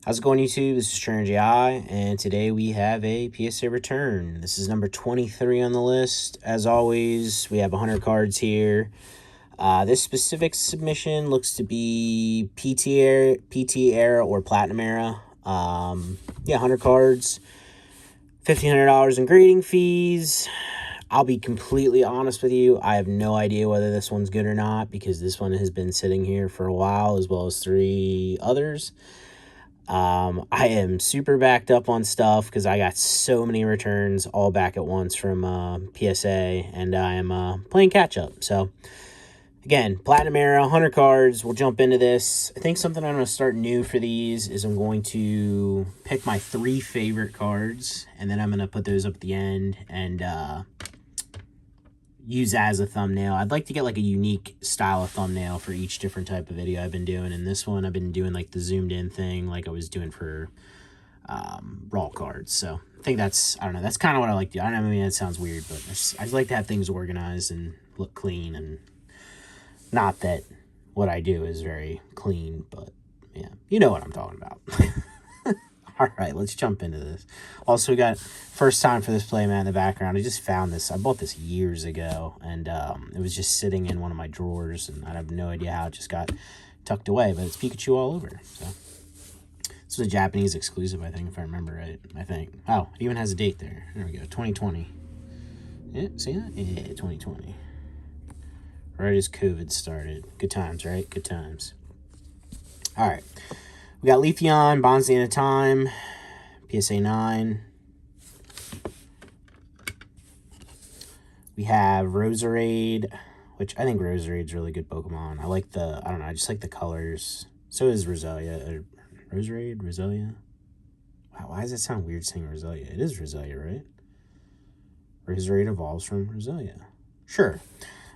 How's it going, YouTube? This is TrainерGI, and today we have a PSA return. This is number 23 on the list. As always, we have 100 cards here. This specific submission looks to be PT era or Platinum era. 100 cards, $1,500 in grading fees. I'll be completely honest with you. I have no idea whether this one's good or not because this one has been sitting here for a while, as well as 3 others. I am super backed up on stuff because I got so many returns all back at once from PSA, and I am playing catch up. So again, Platinum era, 100 cards. We'll jump into this. I think something I'm going to start new for these is I'm going to pick my 3 favorite cards, and then I'm going to put those up at the end and use that as a thumbnail. I'd like to get like a unique style of thumbnail for each different type of video I've been doing. And this one I've been doing like the zoomed in thing like I was doing for raw cards. So I think that's, I don't know, that's kind of what I like to do. I mean, that sounds weird, but I just like to have things organized and look clean. And not that what I do is very clean, but yeah, you know what I'm talking about. All right, let's jump into this. Also, we got first time for this playmat in the background. I just found this. I bought this years ago, and it was just sitting in one of my drawers, and I have no idea how it just got tucked away, but it's Pikachu all over. So this was a Japanese exclusive, I think, if I remember right. I think. Oh, it even has a date there. There we go, 2020. Yeah, see that? Yeah, 2020. Right as COVID started. Good times, right? Good times. All right. We got Leafeon, Bonds the End of Time, PSA 9. We have Roserade, which I think Roserade's a really good Pokemon. I like the, I don't know, I just like the colors. So is Roselia. Roserade? Roselia? Wow, why does it sound weird saying Roselia? It is Roselia, right? Roserade evolves from Roselia. Sure.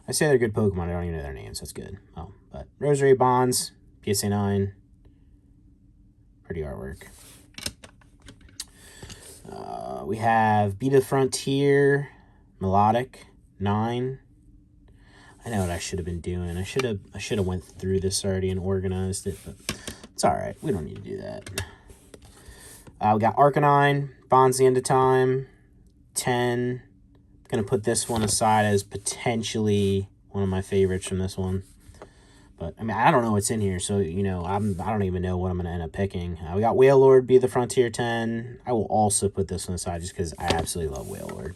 I say they're good Pokemon. I don't even know their names. That's good. Oh, but Roserade Bonds, PSA 9. Pretty artwork. We have Beat of the Frontier, Melodic 9. I know what I should have been doing. I should have went through this already and organized it, but it's all right. We don't need to do that. We got Arcanine, Bonds the End of Time, 10. Gonna put this one aside as potentially one of my favorites from this one. But, I mean, I don't know what's in here, so, you know, I don't even know what I'm going to end up picking. We got Wailord, Be the Frontier 10. I will also put this one aside just because I absolutely love Wailord.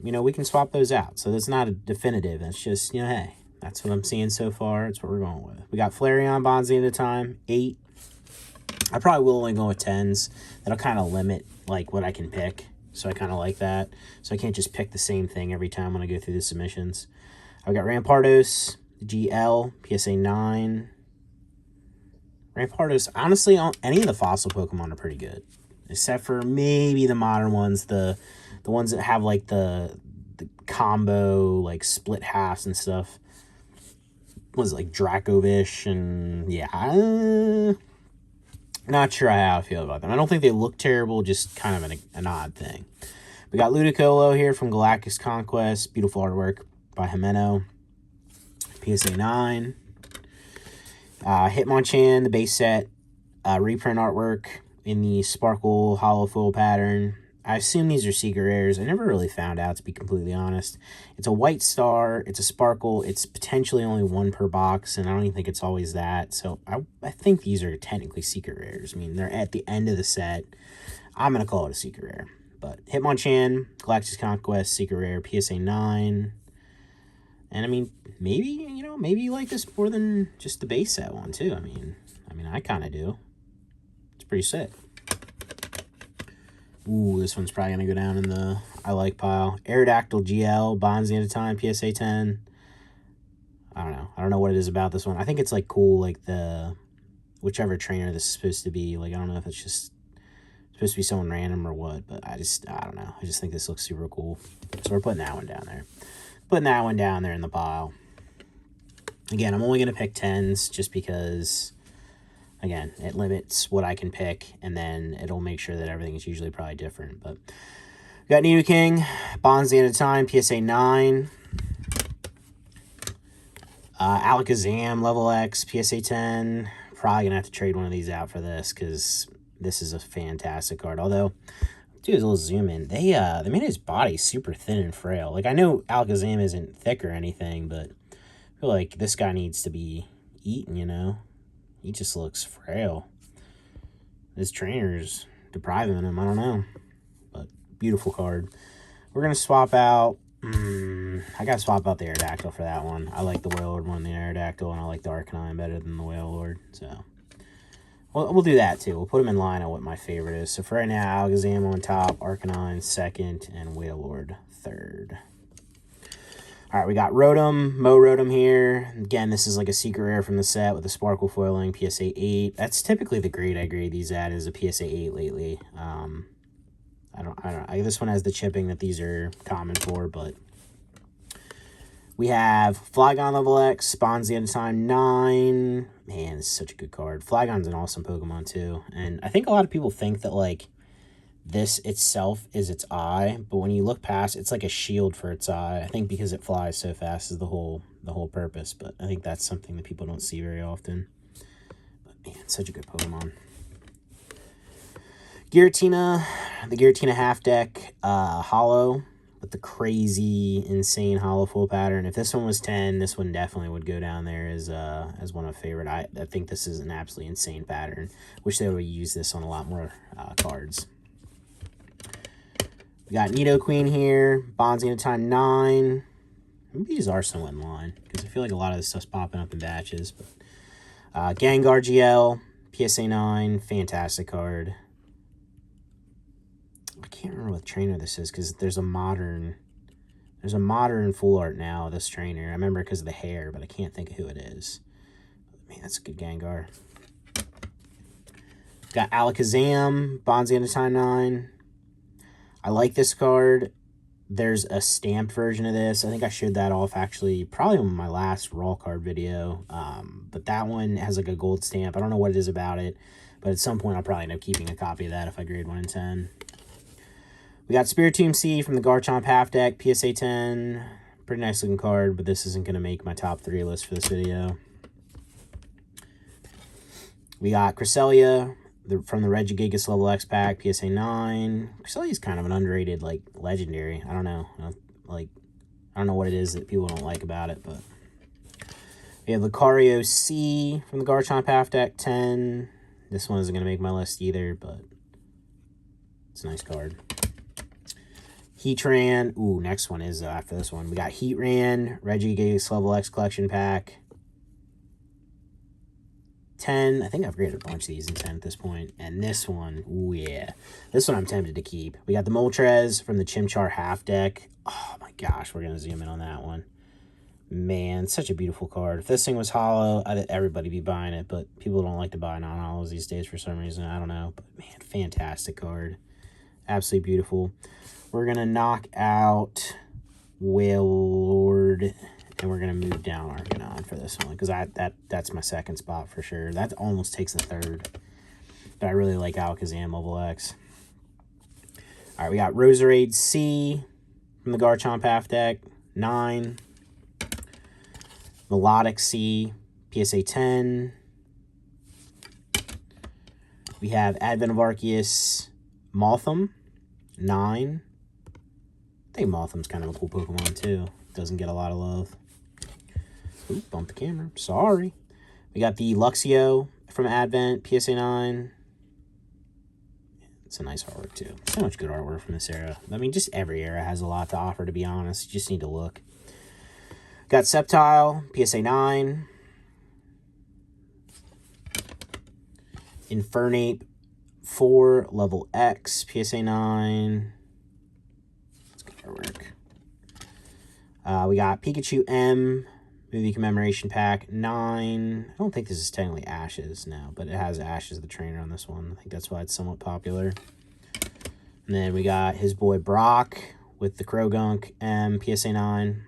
You know, we can swap those out, so that's not a definitive. It's just, you know, hey, that's what I'm seeing so far. That's what we're going with. We got Flareon, Bonds the End of Time, 8. I probably will only go with 10s. That'll kind of limit, like, what I can pick. So I kind of like that. So I can't just pick the same thing every time when I go through the submissions. I've got Rampardos, GL, PSA 9. Rampardos, honestly, any of the fossil Pokemon are pretty good. Except for maybe the modern ones, the ones that have, like, the combo, like, split halves and stuff. Was it, like, Dracovish and, yeah. Not sure how I feel about them. I don't think they look terrible, just kind of an odd thing. We got Ludicolo here from Galactus Conquest. Beautiful artwork by Jimeno, PSA 9. Hitmonchan, the base set, reprint artwork in the Sparkle Hollow Foil pattern. I assume these are secret rares. I never really found out, to be completely honest. It's a white star, it's a Sparkle, it's potentially only 1 per box, and I don't even think it's always that. So I think these are technically secret rares. I mean, they're at the end of the set. I'm going to call it a secret rare. But Hitmonchan, Galactus Conquest, secret rare, PSA 9. And I mean, maybe, you know, maybe you like this more than just the base set one too. I mean, I kind of do. It's pretty sick. Ooh, this one's probably going to go down in the I like pile. Aerodactyl GL, Bonds the End of Time, PSA 10. I don't know. I don't know what it is about this one. I think it's like cool, like the, whichever trainer this is supposed to be. Like, I don't know if it's just supposed to be someone random or what, but I don't know. I just think this looks super cool. So we're putting that one down there. Putting that one down there in the pile. Again, I'm only going to pick 10s just because, again, it limits what I can pick, and then it'll make sure that everything is usually probably different. But we got Nidoking, Bonds the End of Time, PSA 9. Alakazam, Level X, PSA 10. probably going to have to trade one of these out for this, because this is a fantastic card. Although, do a little zoom in. They made his body super thin and frail. Like, I know Alakazam isn't thick or anything, but I feel like this guy needs to be eaten, you know? He just looks frail. His trainer's depriving him, I don't know. But beautiful card. We're going to swap out... I got to swap out the Aerodactyl for that one. I like the Wailord more than the Aerodactyl, and I like the Arcanine better than the Wailord. So, we'll do that too. We'll put them in line on what my favorite is. So for right now, Alakazam on top, Arcanine second, and Wailord third. All right, we got Rotom, Rotom here. Again, this is like a secret rare from the set with the Sparkle foiling, PSA 8. That's typically the grade I grade these at, is a PSA 8 lately. I don't. This one has the chipping that these are common for, but we have Flygon level X, spawns the end of time 9. Man, this is such a good card. Flygon's an awesome Pokemon too, and I think a lot of people think that like this itself is its eye, but when you look past, it's like a shield for its eye. I think because it flies so fast is the whole purpose, but I think that's something that people don't see very often. But man, such a good Pokemon. Giratina, the Giratina half deck, hollow with the crazy, insane hollow full pattern. If this one was 10, this one definitely would go down there as one of my favorite. I think this is an absolutely insane pattern. Wish they would use this on a lot more cards. We got Nidoqueen here, bonds into time 9. Maybe these are somewhat in line, because I feel like a lot of this stuff's popping up in batches. But Gengar GL, PSA 9, fantastic card. I can't remember what trainer this is, because there's a modern full art now of this trainer. I remember because of the hair, but I can't think of who it is. Man, that's a good Gengar. Got Alakazam, bonds the end of time 9. I like this card. There's a stamped version of this. I think I showed that off actually probably on my last raw card video. But that one has like a gold stamp. I don't know what it is about it, but at some point I'll probably end up keeping a copy of that if I grade 1 in 10. We got Spiritomb C from the Garchomp half deck, PSA 10. Pretty nice looking card, but this isn't going to make my top 3 list for this video. We got Cresselia from the Regigigas level X pack, PSA 9. Cresselia is kind of an underrated, like, legendary. I don't know. I don't know what it is that people don't like about it, but... We have Lucario C from the Garchomp half deck, 10. This one isn't going to make my list either, but it's a nice card. Heatran. Ooh, next one is after this one. We got Heatran, Regigigas level X collection pack. 10. I think I've graded a bunch of these in 10 at this point. And this one, ooh yeah. This one I'm tempted to keep. We got the Moltres from the Chimchar half deck. Oh my gosh, we're going to zoom in on that one. Man, such a beautiful card. If this thing was hollow, everybody be buying it, but people don't like to buy non-hollows these days for some reason. I don't know. But man, fantastic card. Absolutely beautiful. We're going to knock out Wailord, and we're going to move down Arcanine for this one, because that's my second spot for sure. That almost takes the third. But I really like Alakazam level X. All right, we got Roserade C from the Garchomp half deck, 9. Melodic C, PSA 10. We have Advent of Arceus Mothim, 9. I think Mothim's kind of a cool Pokemon too. Doesn't get a lot of love. Ooh, bumped the camera. Sorry. We got the Luxio from Advent, PSA 9. It's a nice artwork too. So much good artwork from this era. I mean, just every era has a lot to offer, to be honest. You just need to look. Got Sceptile, PSA 9. Infernape 4, level X, PSA 9. That's good artwork. We got Pikachu M, movie commemoration pack, 9. I don't think this is technically Ashes now, but it has Ashes the trainer on this one. I think that's why it's somewhat popular. And then we got his boy Brock with the Krogunk M, PSA 9.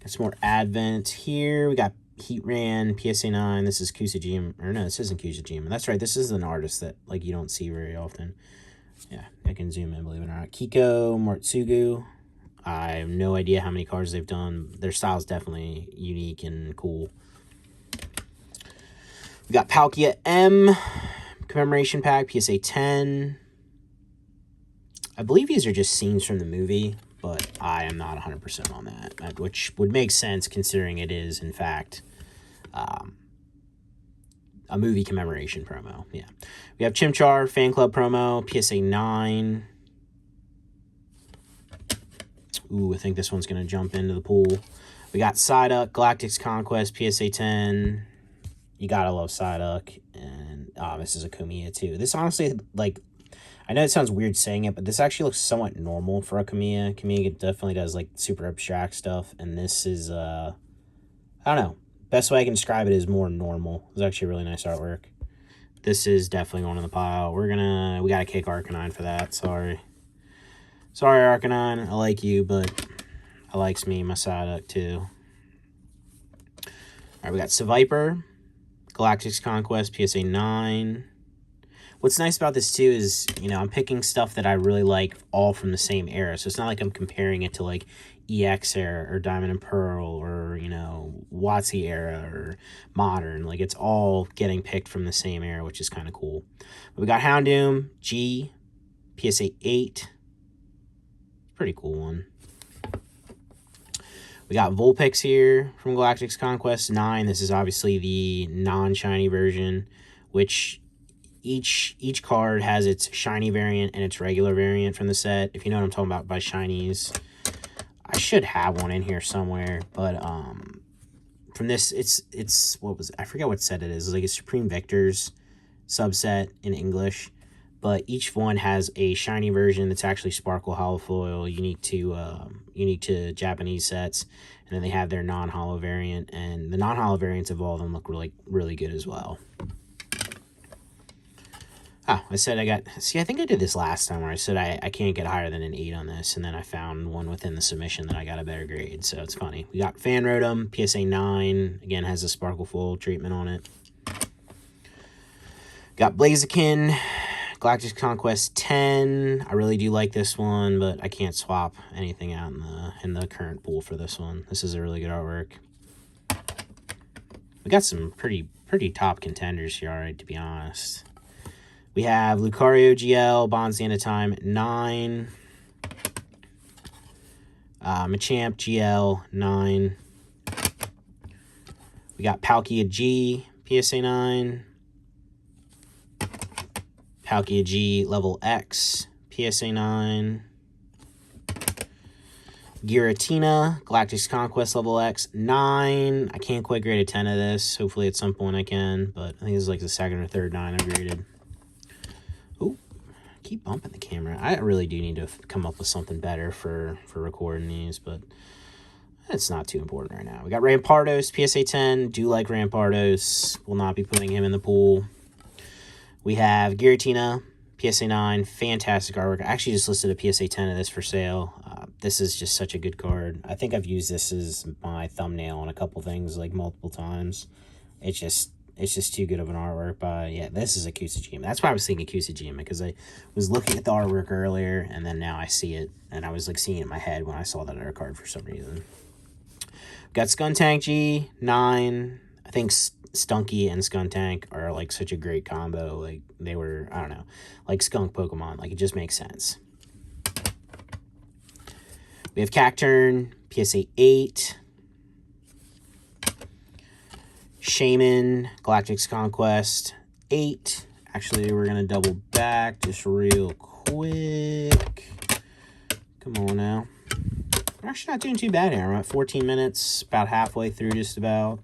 Got some more Advent here. We got Heatran, PSA 9. This is Kusajima. Or no, this isn't Kusajima. That's right. This is an artist that like you don't see very often. Yeah, I can zoom in, believe it or not. Kiko, Mortsugu. I have no idea how many cards they've done. Their style is definitely unique and cool. We got Palkia M, Commemoration Pack, PSA 10. I believe these are just scenes from the movie, but I am not 100% on that, which would make sense considering it is, in fact, a movie commemoration promo. Yeah. We have Chimchar, Fan Club promo, PSA 9. Ooh, I think this one's going to jump into the pool. We got Psyduck, Galactic's Conquest, PSA 10. You gotta love Psyduck. And, this is a Kamiya, too. This honestly, like, I know it sounds weird saying it, but this actually looks somewhat normal for a Kamiya. Kamiya definitely does, like, super abstract stuff. And this is, I don't know. Best way I can describe it is more normal. It's actually really nice artwork. This is definitely going in the pile. We gotta kick Arcanine for that. Sorry, Arcanine. I like you, but I likes me my Psyduck too. All right, we got Seviper, Galactic's Conquest, PSA 9. What's nice about this too is, you know, I'm picking stuff that I really like all from the same era. So it's not like I'm comparing it to like EX era or Diamond and Pearl or, you know, WotC era or Modern. Like, it's all getting picked from the same era, which is kind of cool. But we got Houndoom G, PSA 8. Pretty cool one. We got Vulpix here from Galactic's Conquest 9. This is obviously the non-shiny version, which each card has its shiny variant and its regular variant from the set. If you know what I'm talking about by shinies. I should have one in here somewhere, but from this, it's what was it? I forget what set it is. It's like a Supreme Victors subset in English, but each one has a shiny version that's actually Sparkle Hollow Foil, unique to Japanese sets, and then they have their non-hollow variant, and the non-hollow variants of all of them look really good as well. Oh, I said I think I did this last time where I said I can't get higher than an 8 on this, and then I found one within the submission that I got a better grade, so it's funny. We got Fan Rotom, PSA 9, again, has a Sparkle Foil treatment on it. Got Blaziken, Galactic Conquest 10. I really do like this one, but I can't swap anything out in the current pool for this one. This is a really good artwork. We got some pretty top contenders here, alright, to be honest. We have Lucario GL, Bonds the End of Time 9. Machamp GL 9. We got Palkia G, PSA 9. Palkia G Level X, PSA 9. Giratina, Galactic's Conquest Level X 9. I can't quite grade a 10 of this. Hopefully at some point I can, but I think this is like the second or third 9 I've graded. Ooh, keep bumping the camera. I really do need to come up with something better for recording these, but it's not too important right now. We got Rampardos, PSA 10. Do like Rampardos. Will not be putting him in the pool. We have Giratina, PSA 9. Fantastic artwork. I actually just listed a PSA 10 of this for sale. This is just such a good card. I think I've used this as my thumbnail on a couple things like multiple times. It's just too good of an artwork. But yeah, this is a Kusajima. That's why I was thinking Kusajima, because I was looking at the artwork earlier, and then now I see it, and I was like seeing it in my head when I saw that other card for some reason. Got Skuntank G 9. I think Stunky and Skuntank are like such a great combo. Like, they were, I don't know, like skunk Pokemon. Like, it just makes sense. We have Cacturn, PSA 8. Shaman, Galactic's Conquest 8. Actually, we're going to double back just real quick. Come on now. We're actually not doing too bad here. I'm at 14 minutes, about halfway through just about.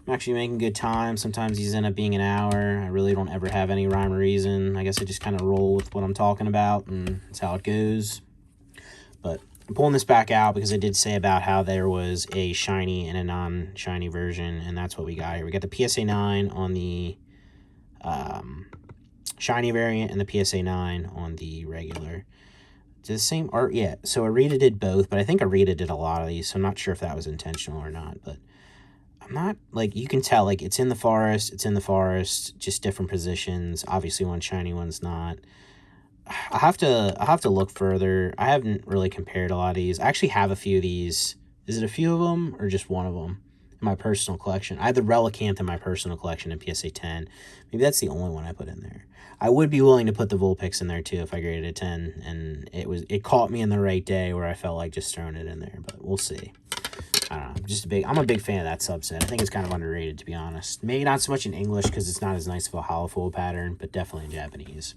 I'm actually making good time. Sometimes these end up being an hour. I really don't ever have any rhyme or reason. I guess I just kind of roll with what I'm talking about, and that's how it goes. But I'm pulling this back out because I did say about how there was a shiny and a non-shiny version, and that's what we got here. We got the PSA 9 on the shiny variant and the PSA 9 on the regular. Did the same art? Yeah, so Arita did both, but I think Arita did a lot of these, so I'm not sure if that was intentional or not, but I'm not, like, you can tell, like, it's in the forest, just different positions. Obviously, one's shiny, one's not. I'll have to look further. I haven't really compared a lot of these. I actually have a few of these. Is it a few of them or just one of them? in my personal collection. I have the Relicanth in my personal collection in PSA 10. Maybe that's the only one I put in there. I would be willing to put the Vulpix in there too if I graded a 10, and it caught me in the right day where I felt like just throwing it in there, but we'll see. I don't know. I'm a big fan of that subset. I think it's kind of underrated, to be honest. Maybe not so much in English because it's not as nice of a hollow foil pattern, but definitely in Japanese.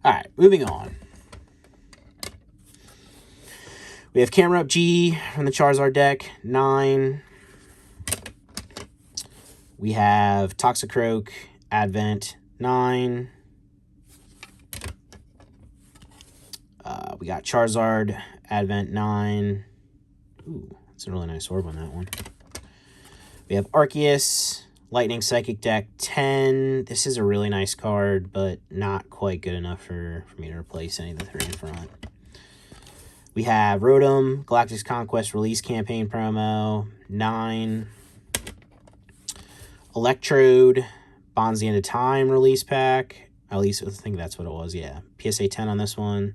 All right, moving on. We have Camera Up G from the Charizard deck, 9. We have Toxicroak Advent, 9. We got Charizard Advent, 9. Ooh, that's a really nice orb on that one. We have Arceus Lightning Psychic deck, 10. This is a really nice card, but not quite good enough for me to replace any of the 3 in front. We have Rotom Galactic Conquest Release Campaign promo, 9. Electrode Bonds the End of Time release pack. At least I think that's what it was, yeah. PSA 10 on this one.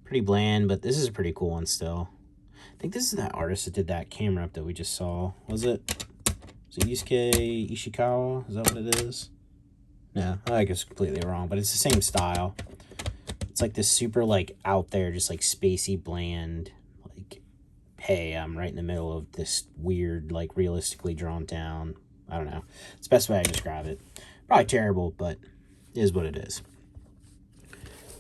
Pretty bland, but this is a pretty cool one still. I think this is that artist that did that camera up that we just saw. Was it Yusuke Ishikawa? Is that what it is? No, I guess completely wrong, but it's the same style. It's like this super, like, out there, just, like, spacey, bland, like, hey, I'm right in the middle of this weird, like, realistically drawn down. I don't know. It's the best way I can describe it. Probably terrible, but it is what it is.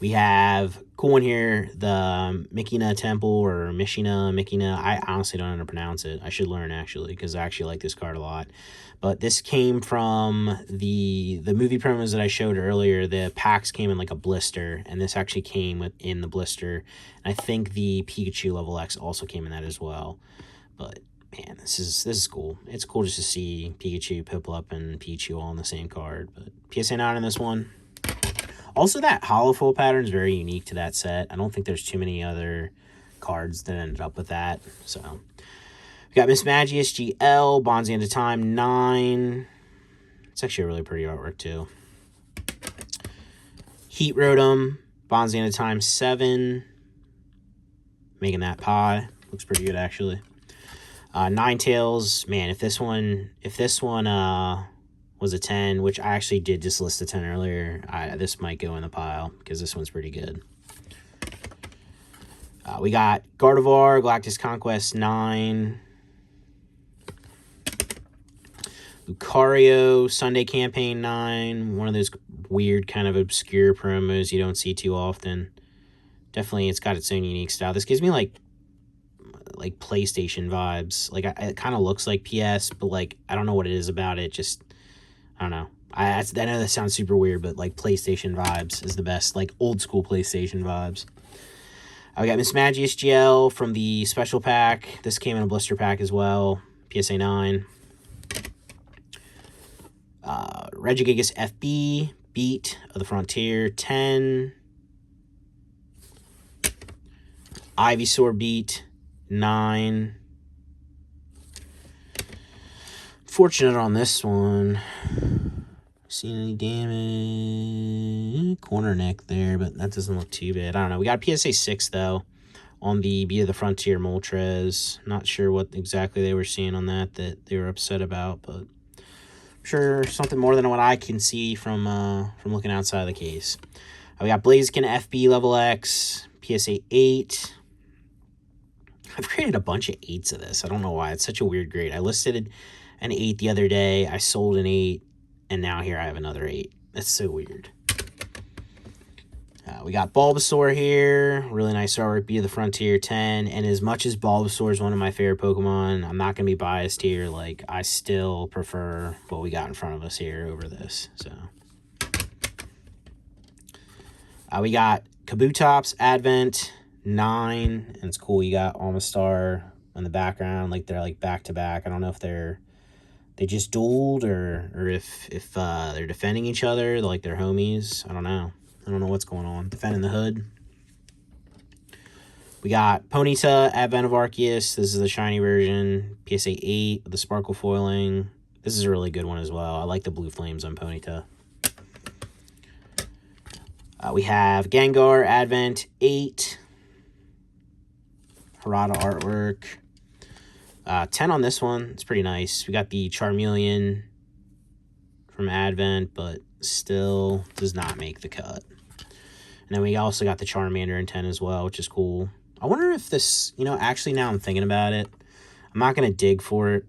We have, cool one here, the Mikina Temple, or Mikina. I honestly don't know how to pronounce it. I should learn, actually, because I actually like this card a lot. But this came from the movie promos that I showed earlier. The packs came in like a blister, and this actually came in the blister. And I think the Pikachu Level X also came in that as well. But, man, this is cool. It's cool just to see Pikachu, Piplup, and Pichu all in the same card. But PSA 9 in this one. Also, that hollow foil pattern is very unique to that set. I don't think there's too many other cards that ended up with that. So, we got Miss Magius GL, Bonds the End of Time, 9. It's actually a really pretty artwork, too. Heat Rotom, Bonds the End of Time, 7. Making that pie. Looks pretty good, actually. Ninetales, man, if this one was a 10, which I actually did just list a 10 earlier, this might go in the pile because this one's pretty good. We got Gardevoir, Galactic Conquest, 9. Lucario, Sunday Campaign, 9. One of those weird kind of obscure promos you don't see too often. Definitely, it's got its own unique style. This gives me, like PlayStation vibes. Like, it kind of looks like PS, but, like, I don't know what it is about it. Just, I don't know. I know that sounds super weird, but, like, PlayStation vibes is the best. Like, old-school PlayStation vibes. We got Miss Magius GL from the special pack. This came in a blister pack as well. PSA 9. Regigigas FB, Beat of the Frontier, 10. Ivysaur Beat, 9. Fortunate on this one. Seen any damage? Corner neck there, but that doesn't look too bad. I don't know. We got a PSA 6, though, on the Beat of the Frontier Moltres. Not sure what exactly they were seeing on that they were upset about, but I'm sure something more than what I can see from looking outside of the case. We got Blaziken FB Level X, PSA 8. I've created a bunch of 8s of this. I don't know why. It's such a weird grade. I listed an 8 the other day. I sold an 8, and now here I have another 8. That's so weird. We got Bulbasaur here. Really nice artwork. Beat of the Frontier, 10. And as much as Bulbasaur is one of my favorite Pokemon, I'm not going to be biased here. Like, I still prefer what we got in front of us here over this. So, we got Kabutops Advent, 9. And it's cool. You got Almastar in the background. Like, they're, like, back-to-back. I don't know if they just dueled or if they're defending each other, like they're homies. I don't know what's going on. Defending the hood. We got Ponyta, Advent of Arceus. This is the shiny version. PSA 8 with the sparkle foiling. This is a really good one as well. I like the blue flames on Ponyta. We have Gengar, Advent 8. Harada artwork. 10 on this one. It's pretty nice. We got the Charmeleon from Advent, but still does not make the cut. And then we also got the Charmander in 10 as well, which is cool. I wonder if this, you know, actually now I'm thinking about it, I'm not going to dig for it.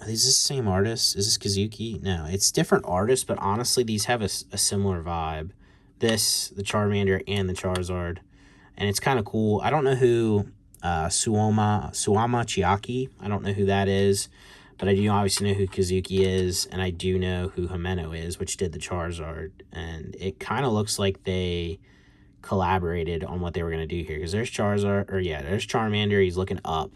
Is this the same artist? Is this Kazuki? No, it's different artists, but honestly, these have a similar vibe. This, the Charmander, and the Charizard. And it's kind of cool. I don't know who Suwama Chiaki, I don't know who that is. But I do obviously know who Kazuki is, and I do know who Himeno is, which did the Charizard. And it kind of looks like they collaborated on what they were going to do here. Because there's Charizard, or yeah, there's Charmander. He's looking up.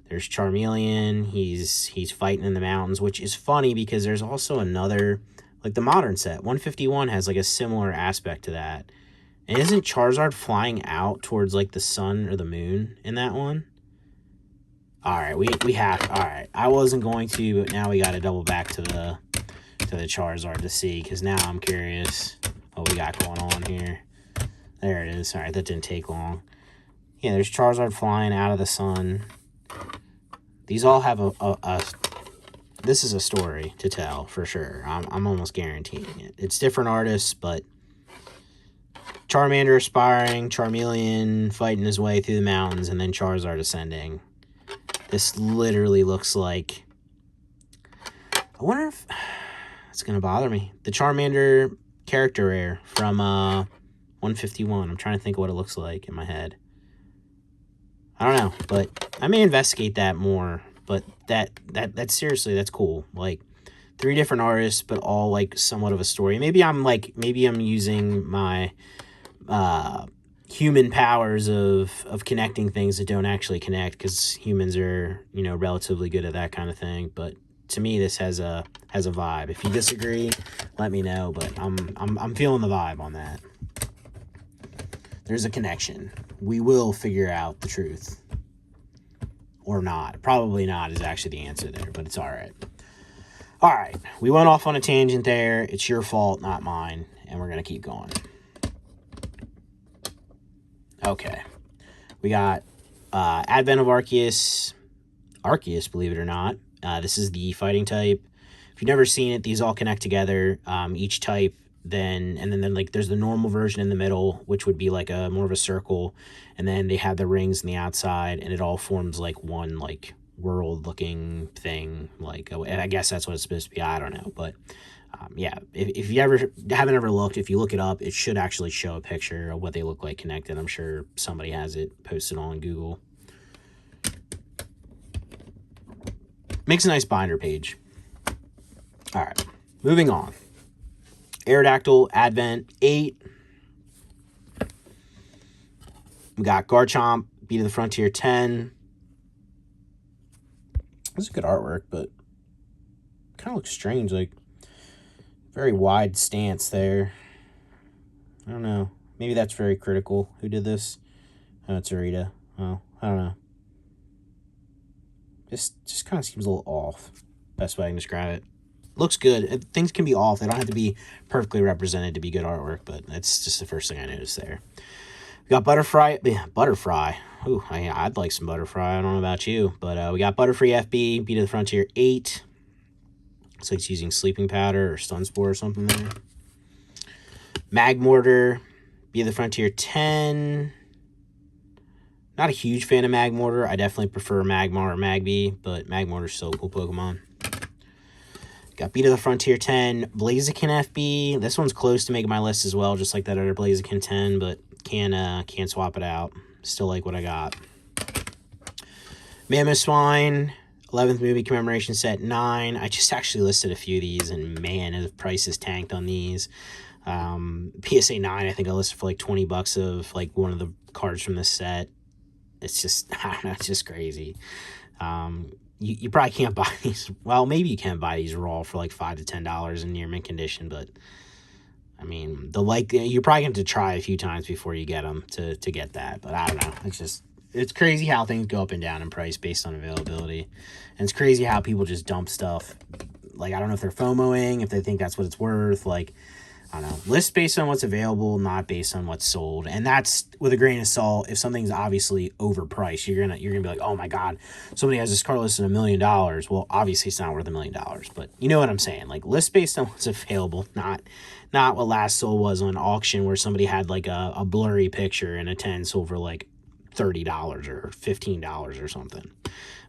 There's Charmeleon. He's fighting in the mountains, which is funny because there's also another, like the modern set. 151 has like a similar aspect to that. And isn't Charizard flying out towards like the sun or the moon in that one? All right, we have, all right. I wasn't going to, but now we got to double back to the Charizard to see, because now I'm curious what we got going on here. There it is. All right, that didn't take long. Yeah, there's Charizard flying out of the sun. These all have this is a story to tell for sure. I'm almost guaranteeing it. It's different artists, but Charmander aspiring, Charmeleon fighting his way through the mountains, and then Charizard ascending. This literally looks like, I wonder if it's going to bother me. The Charmander character rare from 151. I'm trying to think of what it looks like in my head. I don't know, but I may investigate that more. But that's seriously, that's cool. Like 3 different artists, but all like somewhat of a story. Maybe I'm using my human powers of connecting things that don't actually connect, because humans are, you know, relatively good at that kind of thing. But to me, this has a vibe. If you disagree, let me know. But I'm feeling the vibe on that. There's a connection. We will figure out the truth. Or not. Probably not is actually the answer there, but it's all right. All right. We went off on a tangent there. It's your fault, not mine. And we're going to keep going. Okay. We got Advent of Arceus. Arceus, believe it or not. This is the fighting type. If you've never seen it, these all connect together. Each type, then like there's the normal version in the middle, which would be like a more of a circle, and then they have the rings on the outside, and it all forms like one like world looking thing. Like, I guess that's what it's supposed to be. I don't know, but yeah, if you haven't ever looked, if you look it up, it should actually show a picture of what they look like connected. I'm sure somebody has it posted on Google. Makes a nice binder page. All right, moving on. Aerodactyl Advent 8. We got Garchomp, Beat of the Frontier 10. This is good artwork, but kind of looks strange. Like, very wide stance there. I don't know. Maybe that's very critical. Who did this? Oh, it's Arita. Oh, I don't know. Just kind of seems a little off. Best way I can describe it. Looks good. Things can be off. They don't have to be perfectly represented to be good artwork, but that's just the first thing I noticed there. We got Butterfry. Ooh, I'd like some Butterfry. I don't know about you, but we got Butterfree FB, Beat of the Frontier 8. Looks like it's using Sleeping Powder or Stun Spore or something there. Magmortar, Beat of the Frontier 10. Not a huge fan of Magmortar. I definitely prefer Magmar or Magby, but Magmortar's still a cool Pokemon. Got Beat of the Frontier 10, Blaziken FB. This one's close to making my list as well, just like that other Blaziken 10, but can't swap it out. Still like what I got. Mamoswine, 11th movie commemoration set 9. I just actually listed a few of these, and man, the price is tanked on these. PSA 9, I think I listed for like $20 of like one of the cards from this set. It's just, I don't know, it's just crazy. You probably can't buy these. Well, maybe you can buy these raw for like $5 to $10 in near mint condition, but I mean, you're probably going to have to try a few times before you get them to get that. But I don't know. It's crazy how things go up and down in price based on availability, and it's crazy how people just dump stuff. Like, I don't know if they're FOMOing, if they think that's what it's worth. Like, I don't know, list based on what's available, not based on what's sold. And that's with a grain of salt. If something's obviously overpriced, you're gonna be like, oh my god, somebody has this card listed at $1 million. Well, obviously it's not worth $1 million, but you know what I'm saying. Like, list based on what's available, not what last sold was on auction, where somebody had like a blurry picture and a 10 sold for like $30 or $15 or something.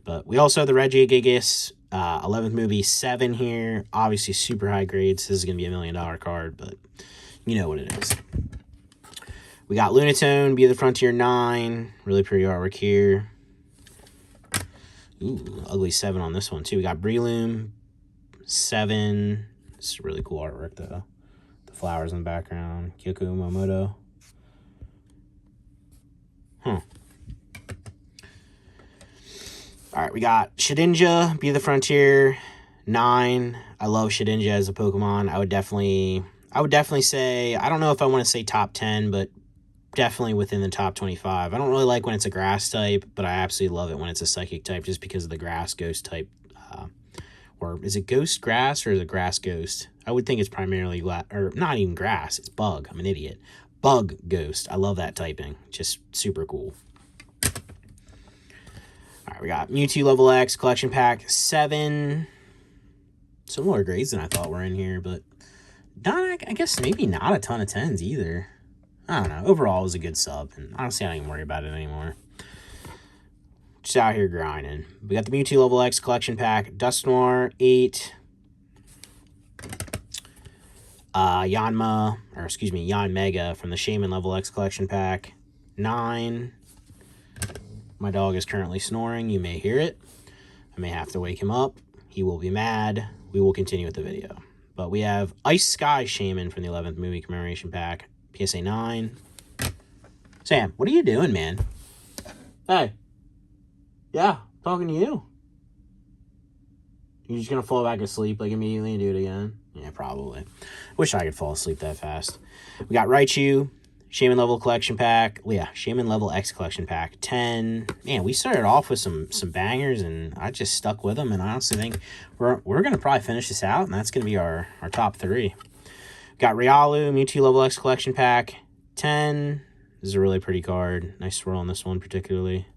But we also have the Regigigas 11th movie 7 here. Obviously super high grades. This is going to be $1 million card, but you know what it is. We got Lunatone, Be the Frontier 9. Really pretty artwork here. Ooh, ugly 7 on this one too. We got Breloom 7. This is really cool artwork though. The flowers in the background. Kyoko Momoto. All right, we got Shedinja, Be the Frontier 9. I love Shedinja as a Pokemon. I would definitely say, I don't know if I want to say top 10, but definitely within the top 25. I don't really like when it's a grass type, but I absolutely love it when it's a psychic type, just because of the grass ghost type. Or is it ghost grass or is it grass ghost? I would think it's primarily or not even grass. It's bug. I'm an idiot. Bug ghost. I love that typing. Just super cool. All right, we got Mewtwo Level X Collection Pack 7. Similar grades than I thought were in here, but not, I guess maybe not a ton of 10s either. I don't know. Overall, it was a good sub, and honestly, I don't even worry about it anymore. Just out here grinding. We got the Mewtwo Level X Collection Pack, Dusknoir 8. Yan Mega from the Shaman Level X Collection Pack 9. My dog is currently snoring. You may hear it. I may have to wake him up. He will be mad. We will continue with the video. But we have Ice Sky Shaman from the 11th movie commemoration pack, PSA 9. Sam, what are you doing, man? Hey. Yeah, talking to you. You're just going to fall back asleep like immediately and do it again? Yeah, probably. Wish I could fall asleep that fast. We got Raichu, Shaman Level Collection Pack. Well, yeah, Shaman Level X Collection Pack 10. Man, we started off with some bangers, and I just stuck with them, and I honestly think we're going to probably finish this out, and that's going to be our top 3. Got Riolu, Mewtwo Level X Collection Pack 10. This is a really pretty card. Nice swirl on this one particularly.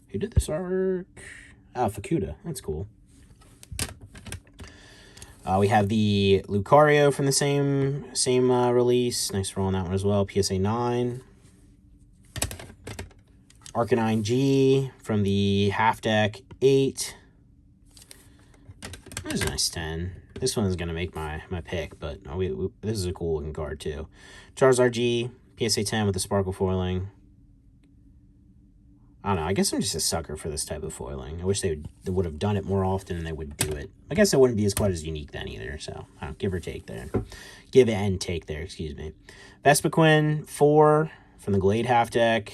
Who did this artwork? Oh, Fukuda. That's cool. We have the Lucario from the same release. Nice roll on that one as well. PSA 9. Arcanine G from the half deck 8. That was a nice 10. This one is going to make my pick, but this is a cool looking card too. Charizard G, PSA 10 with the sparkle foiling. I don't know. I guess I'm just a sucker for this type of foiling. I wish they would have done it more often and they would do it. I guess it wouldn't be quite as unique then either. So, I don't know, give or take there. Give and take there, excuse me. Vespiquen 4 from the Glade half deck.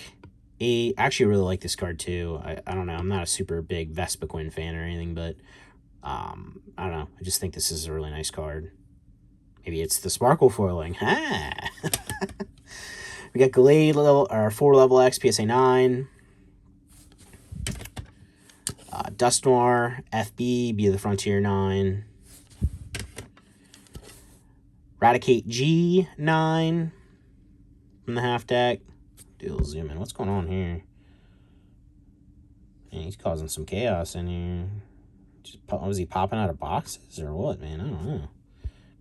8. I actually really like this card too. I don't know. I'm not a super big Vespiquen fan or anything, but I don't know. I just think this is a really nice card. Maybe it's the sparkle foiling. Ha! We got Glade 4 level X, PSA 9. Dusknoir, FB, Be the Frontier 9. Raticate G 9 from the half deck. Do a little zoom in. What's going on here? Man, he's causing some chaos in here. Was he popping out of boxes or what, man? I don't know.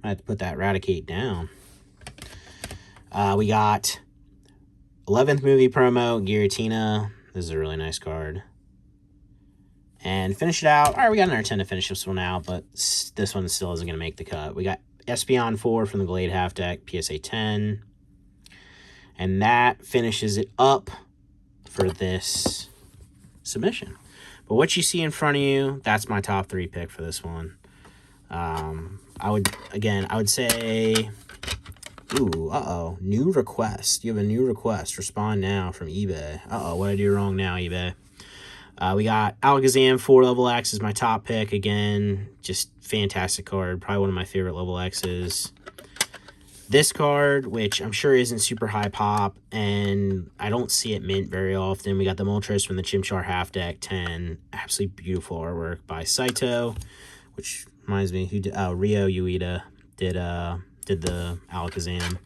Might have to put that Raticate down. We got 11th movie promo, Giratina. This is a really nice card. And finish it out. All right, we got another 10 to finish this one out, but this one still isn't going to make the cut. We got Espeon 4 from the Glade half deck, PSA 10. And that finishes it up for this submission. But what you see in front of you, that's my top 3 pick for this one. I would say, ooh, new request. You have a new request. Respond now from eBay. What did I do wrong now, eBay? We got Alakazam 4 level X is my top pick. Again, just fantastic card. Probably one of my favorite level X's. This card, which I'm sure isn't super high pop, and I don't see it mint very often. We got the Moltres from the Chimchar half deck 10. Absolutely beautiful artwork by Saito, which reminds me, Ryo Ueda did did the Alakazam.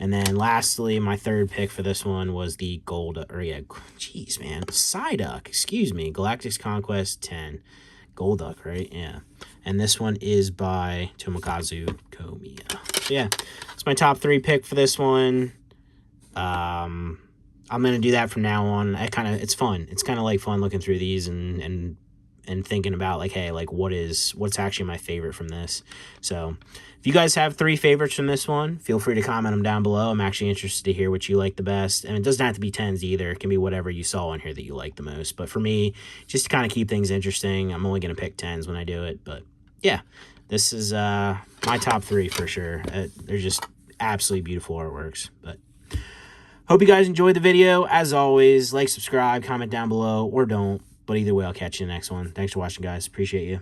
And then lastly, my third pick for this one was the jeez, man. Psyduck, excuse me. Galactic's Conquest 10. Golduck, right? Yeah. And this one is by Tomokazu Komiya. So yeah, it's my top 3 pick for this one. I'm gonna do that from now on. It's fun. It's kind of like fun looking through these and thinking about like, hey, like what's actually my favorite from this. So if you guys have 3 favorites from this one, feel free to comment them down below. I'm actually interested to hear what you like the best. And it doesn't have to be 10s either. It can be whatever you saw on here that you like the most. But for me, just to kind of keep things interesting, I'm only gonna pick 10s when I do it. But yeah, this is my top 3 for sure. They're just absolutely beautiful artworks. But hope you guys enjoyed the video. As always, like, subscribe, comment down below, or don't. But either way, I'll catch you in the next one. Thanks for watching, guys. Appreciate you.